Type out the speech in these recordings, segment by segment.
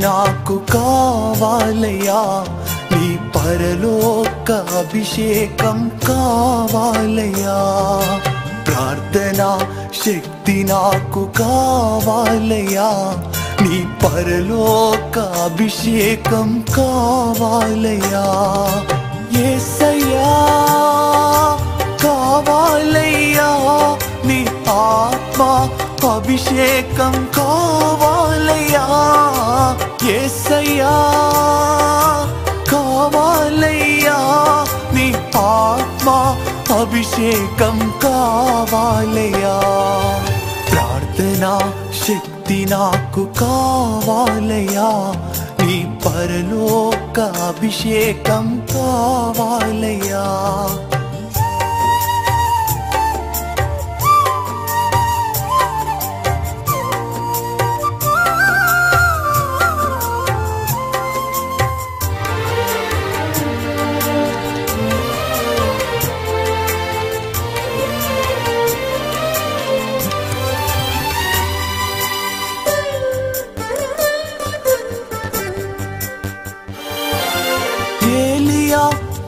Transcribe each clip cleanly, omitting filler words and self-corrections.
నాకు కావాలయ్యా, నీ పరలోక అభిషేకం కావాలయ్యా. ప్రార్థనా శక్తి నాకు కావాలయ్యా, నీ పరలోక అభిషేకం కావాలయ్యా. యేసయ్యా కావాలయ్యా, నీ ఆత్మ అభిషేకం కావాలయ్యా. యేసయ్యా కావాలయ్యా, నీ ఆత్మ అభిషేకం కావాలయ్యా. ప్రార్థనా శక్తి నాకు కావాలయ్యా, నీ పరలోక అభిషేకం కావాలయ్యా.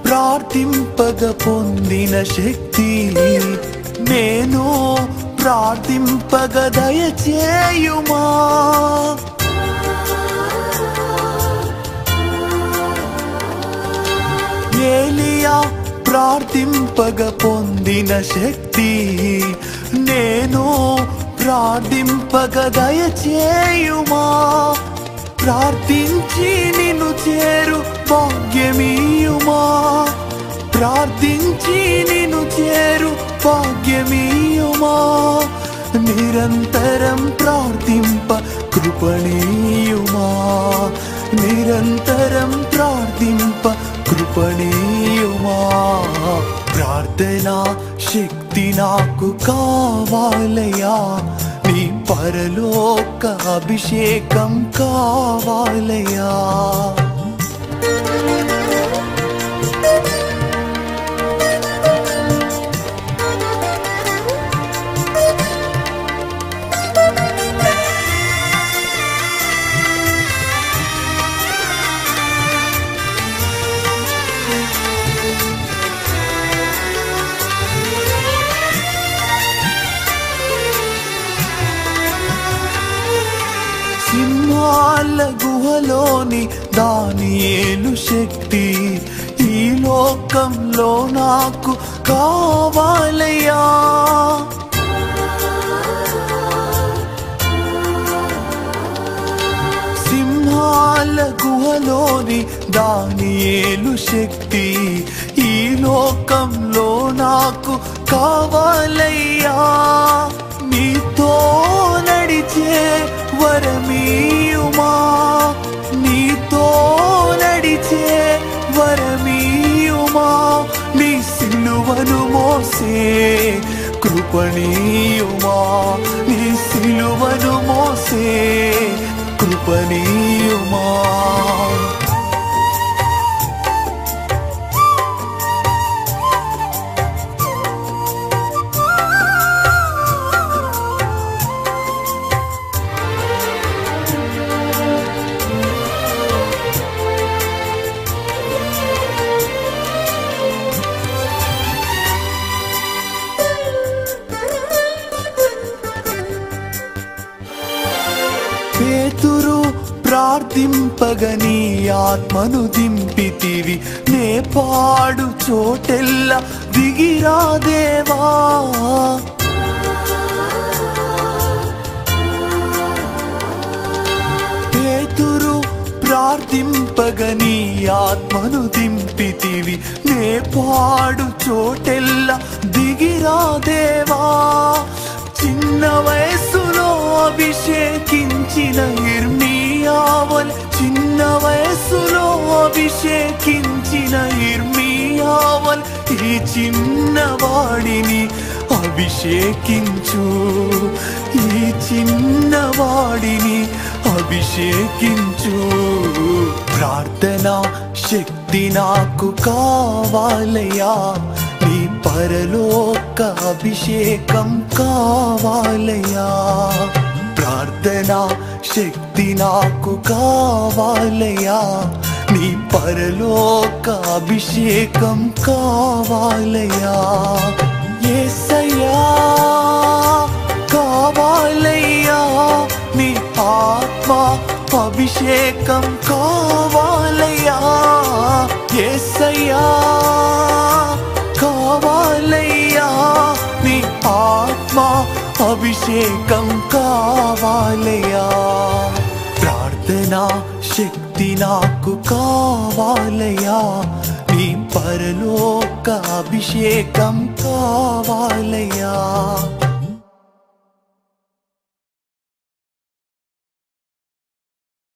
ప్రార్థింపగ పొందిన శక్తి నేను ప్రార్థింపగ దయచేయుమా. ఏలియా ప్రార్థింపగ పొందిన శక్తి నేను ప్రార్థింపగ దయచేయుమా. ప్రార్థించి నిన్ను చేరు భాగ్యమీయుమా, ప్రార్థించి నిన్ను చేరు భాగ్యమీయుమా. నిరంతరం ప్రార్థింప కృపణీయుమా, నిరంతరం ప్రార్థింప కృపణీయుమా. ప్రార్థనా శక్తి నాకు కావాలయ్యా, నీ పరలోక అభిషేకం కావాలయ్యా. సింహాల గుహలోని దానియేలు శక్తి ఈ లోకంలో నాకు కావాలయ్యా. సింహాల గుహలోని దానియేలు శక్తి ఈ లోకంలో నాకు కావాలయ్యా. నీతో నడిచే వరమీయుమా, నీతో నడిచే వరమీయుమా. నీ సిలువను మోసే కృపణీయుమా, నీ సిలువను మోసే కృపణీయుమా. పేతురు ప్రార్థింపగ నీ ఆత్మను దింపితివి, నే పాడు చోటెల్లా దిగిరా దేవా. పేతురు ప్రార్థింపగ నీ ఆత్మను దింపితివి, నే పాడు చోటెల్లా దిగిరా దేవా. చిన్న వయస్సులో అభిషేకించిన ఇర్మీయావల్, చిన్న వయస్సులో అభిషేకించిన ఇర్మీయావల్, ఈ చిన్నవాడిని అభిషేకించు, ఈ చిన్నవాడిని అభిషేకించు. ప్రార్థనా శక్తి నాకు కావాలయ్యా, నీ పరలోక అభిషేకం కావాలయ్యా. ప్రార్థనా శక్తి నాకు కావాలయ్యా, నీ పరలోక అభిషేకం కావాలయ్యా. యేసయ్యా కావాలయ్యా, నీ ఆత్మ అభిషేకం కావాలయ్యా. యేసయ్యా కావాలయ్యా, నీ ఆత్మ అభిషేకం కావాలయ్యా. ప్రార్థనా శక్తి నాకు కావాలయ్యా, నీ పరలోక అభిషేకం కావాలయ్యా.